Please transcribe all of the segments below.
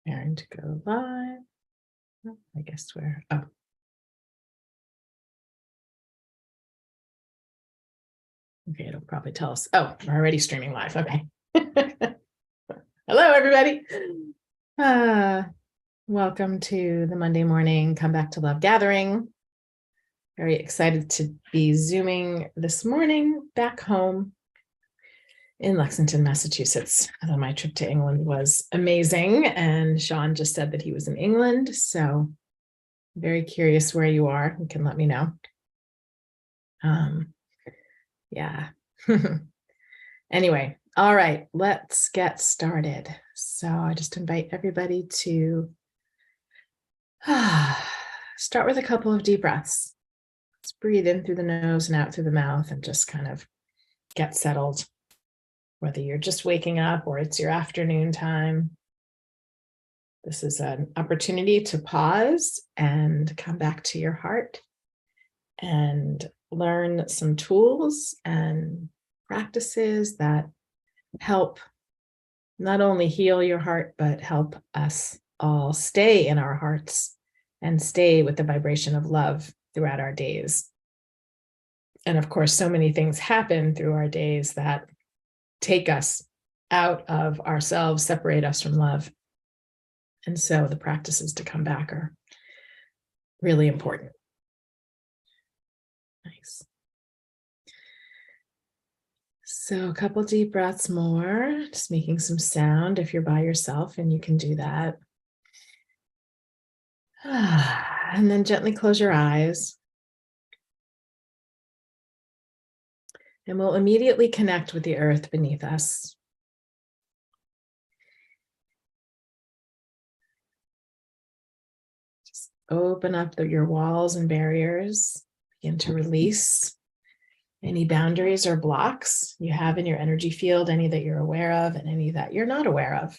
Preparing to go live. I guess oh. Okay, it'll probably tell us. Oh, we're already streaming live. Okay. Hello, everybody. Welcome to the Monday morning Come Back to Love gathering. Very excited to be Zooming this morning back home in Lexington, Massachusetts. Although my trip to England was amazing, and Sean just said that he was in England. So very curious where you are. You can let me know. Yeah. Anyway, all right, let's get started. So I just invite everybody to start with a couple of deep breaths. Let's breathe in through the nose and out through the mouth and just kind of get settled, whether you're just waking up or it's your afternoon time. This is an opportunity to pause and come back to your heart and learn some tools and practices that help not only heal your heart, but help us all stay in our hearts and stay with the vibration of love throughout our days. And of course, so many things happen through our days that take us out of ourselves, separate us from love. And so the practices to come back are really important. Nice. So a couple deep breaths more, just making some sound if you're by yourself, and you can do that. And then gently close your eyes. And we'll immediately connect with the earth beneath us. Just open up your walls and barriers. Begin to release any boundaries or blocks you have in your energy field, any that you're aware of and any that you're not aware of.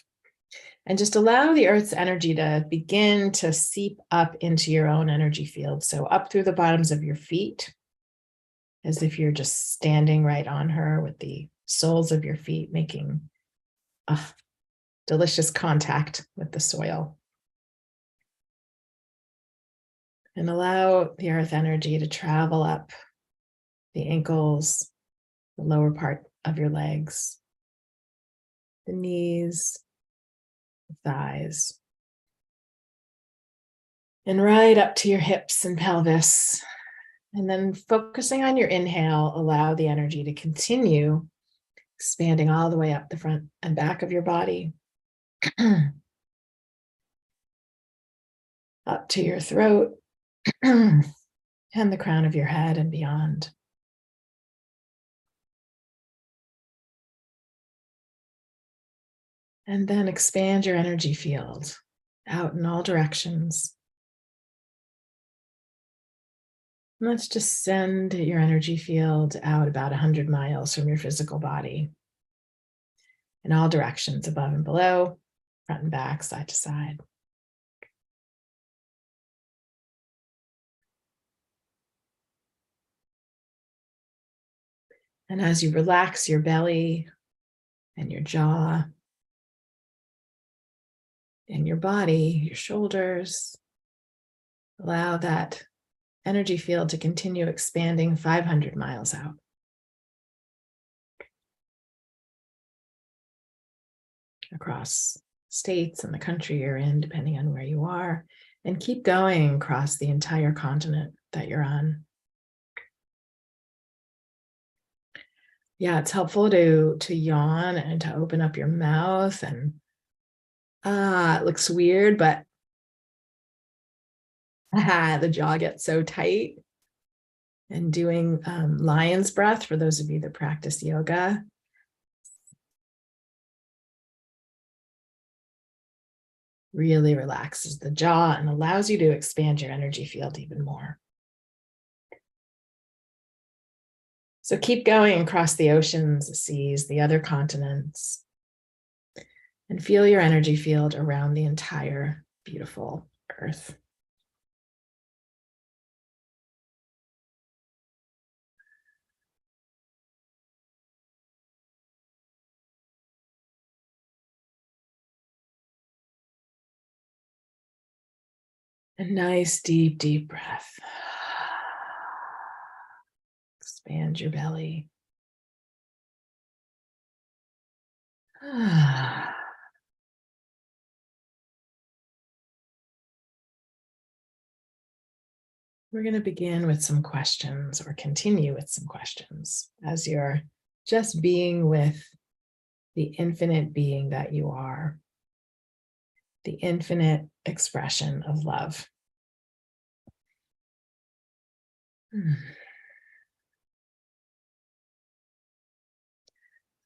And just allow the earth's energy to begin to seep up into your own energy field. So up through the bottoms of your feet, as if you're just standing right on her with the soles of your feet making delicious contact with the soil. And allow the earth energy to travel up the ankles, the lower part of your legs, the knees, the thighs, and right up to your hips and pelvis. And then focusing on your inhale, allow the energy to continue expanding all the way up the front and back of your body, up to your throat, and the crown of your head and beyond. And then expand your energy field out in all directions. And let's just send your energy field out about 100 miles from your physical body in all directions, above and below, front and back, side to side. And as you relax your belly and your jaw and your body, your shoulders, allow that energy field to continue expanding 500 miles out. Across states and the country you're in, depending on where you are, and keep going across the entire continent that you're on. Yeah, it's helpful to yawn and to open up your mouth, and it looks weird, but the jaw gets so tight. And doing lion's breath, for those of you that practice yoga, really relaxes the jaw and allows you to expand your energy field even more. So keep going across the oceans, the seas, the other continents, and feel your energy field around the entire beautiful earth. A nice, deep, deep breath. Expand your belly. We're going to begin with some questions, or continue with some questions, as you're just being with the infinite being that you are, the infinite expression of love.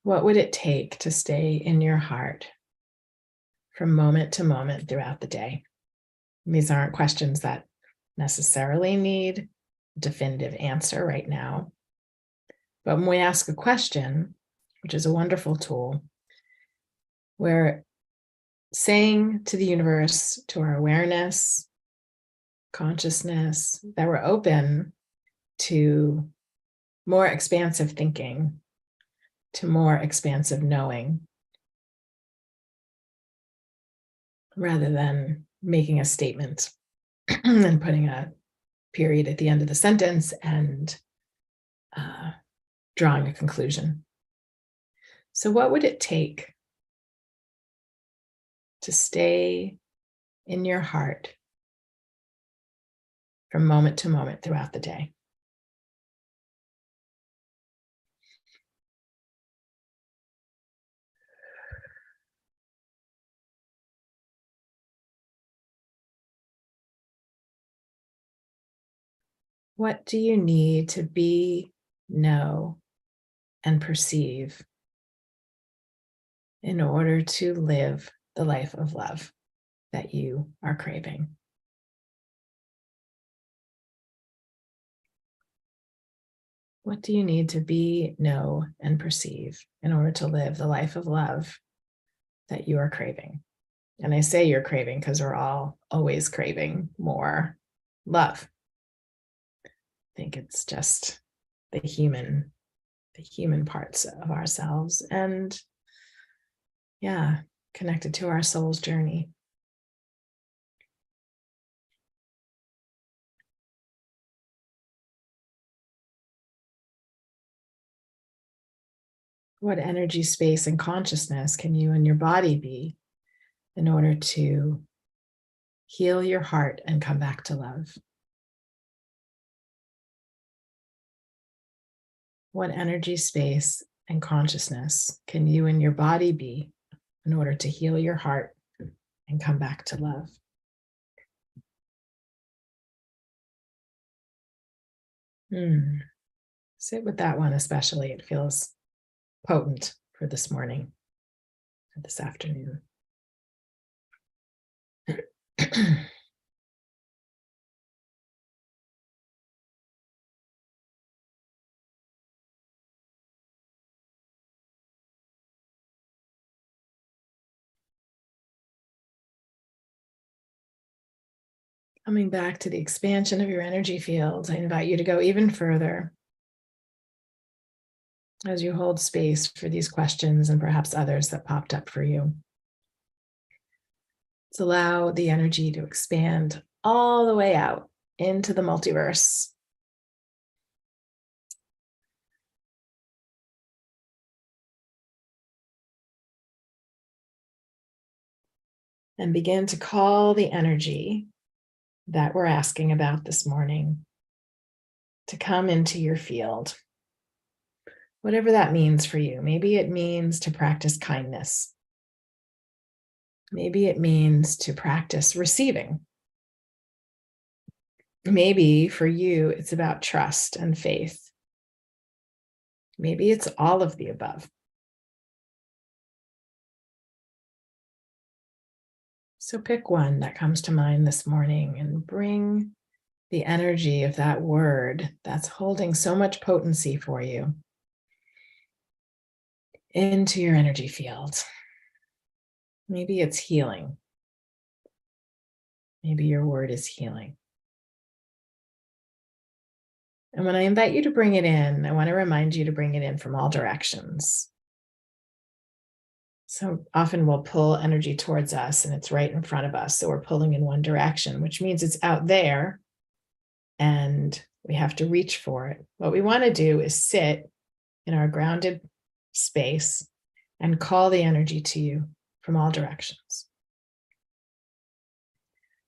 What would it take to stay in your heart from moment to moment throughout the day? These aren't questions that necessarily need a definitive answer right now. But when we ask a question, which is a wonderful tool, we're saying to the universe, to our awareness, consciousness, that we're open to more expansive thinking, to more expansive knowing, rather than making a statement and putting a period at the end of the sentence and drawing a conclusion. So what would it take to stay in your heart from moment to moment throughout the day? What do you need to be, know, and perceive in order to live the life of love that you are craving? What do you need to be, know, and perceive in order to live the life of love that you are craving? And I say you're craving because we're all always craving more love. I think it's just the human parts of ourselves, and connected to our soul's journey. What energy, space, and consciousness can you and your body be in order to heal your heart and come back to love? What energy, space, and consciousness can you and your body be in order to heal your heart and come back to love? Sit with that one especially. It feels potent for this morning, or this afternoon. Coming back to the expansion of your energy field, I invite you to go even further as you hold space for these questions and perhaps others that popped up for you. Let's allow the energy to expand all the way out into the multiverse. And begin to call the energy that we're asking about this morning to come into your field. Whatever that means for you. Maybe it means to practice kindness. Maybe it means to practice receiving. Maybe for you, it's about trust and faith. Maybe it's all of the above. So pick one that comes to mind this morning and bring the energy of that word that's holding so much potency for you into your energy field. Maybe it's healing. Maybe your word is healing. And when I invite you to bring it in, I want to remind you to bring it in from all directions. So often we'll pull energy towards us and it's right in front of us. So we're pulling in one direction, which means it's out there and we have to reach for it. What we want to do is sit in our grounded space and call the energy to you from all directions.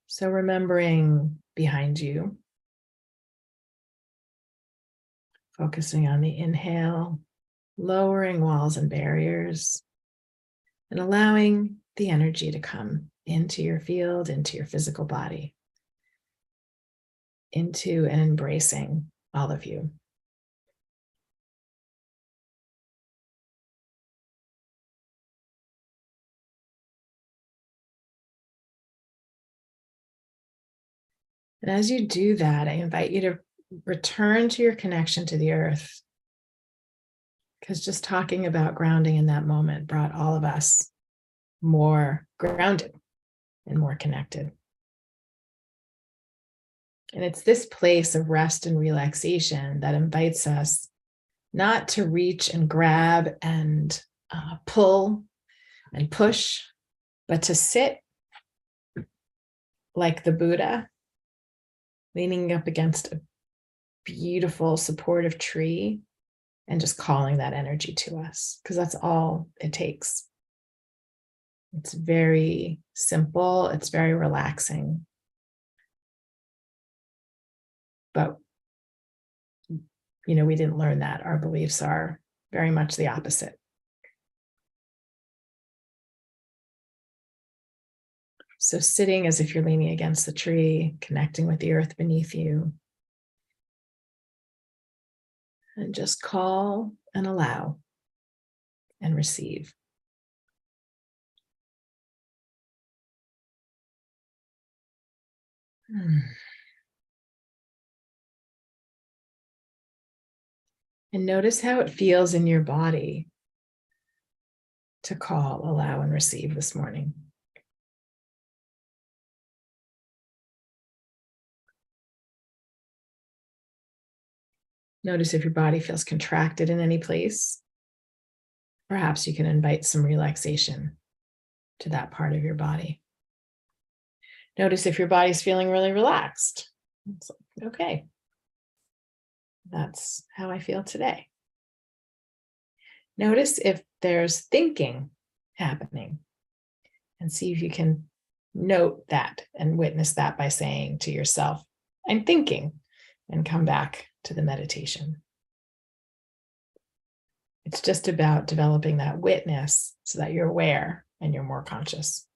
So remembering behind you, focusing on the inhale, lowering walls and barriers, and allowing the energy to come into your field, into your physical body, into and embracing all of you. And as you do that, I invite you to return to your connection to the earth, because just talking about grounding in that moment brought all of us more grounded and more connected. And it's this place of rest and relaxation that invites us not to reach and grab and pull and push, but to sit like the Buddha, leaning up against a beautiful, supportive tree and just calling that energy to us, because that's all it takes. It's very simple, it's very relaxing. But, we didn't learn that. Our beliefs are very much the opposite. So sitting as if you're leaning against the tree, connecting with the earth beneath you, and just call and allow and receive. And notice how it feels in your body to call, allow, and receive this morning. Notice if your body feels contracted in any place. Perhaps you can invite some relaxation to that part of your body. Notice if your body's feeling really relaxed. It's like, okay, that's how I feel today. Notice if there's thinking happening and see if you can note that and witness that by saying to yourself, I'm thinking, and come back to the meditation. It's just about developing that witness so that you're aware and you're more conscious.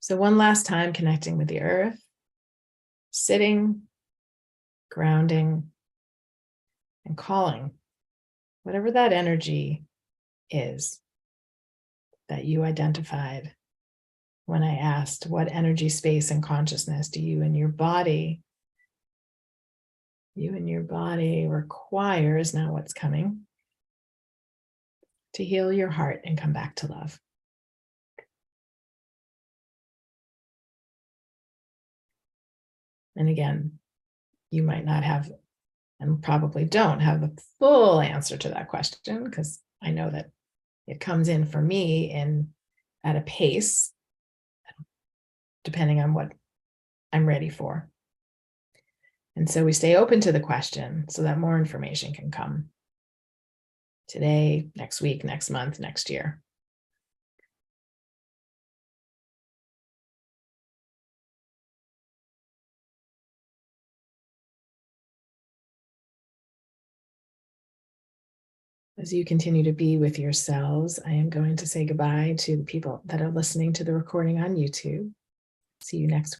So one last time, connecting with the earth, sitting, grounding, and calling whatever that energy is that you identified when I asked, what energy, space, and consciousness do you and your body requires, now what's coming, to heal your heart and come back to love. And again, you might not have, and probably don't have, the full answer to that question, because I know that it comes in for me at a pace, depending on what I'm ready for. And so we stay open to the question so that more information can come today, next week, next month, next year. As you continue to be with yourselves, I am going to say goodbye to the people that are listening to the recording on YouTube. See you next week.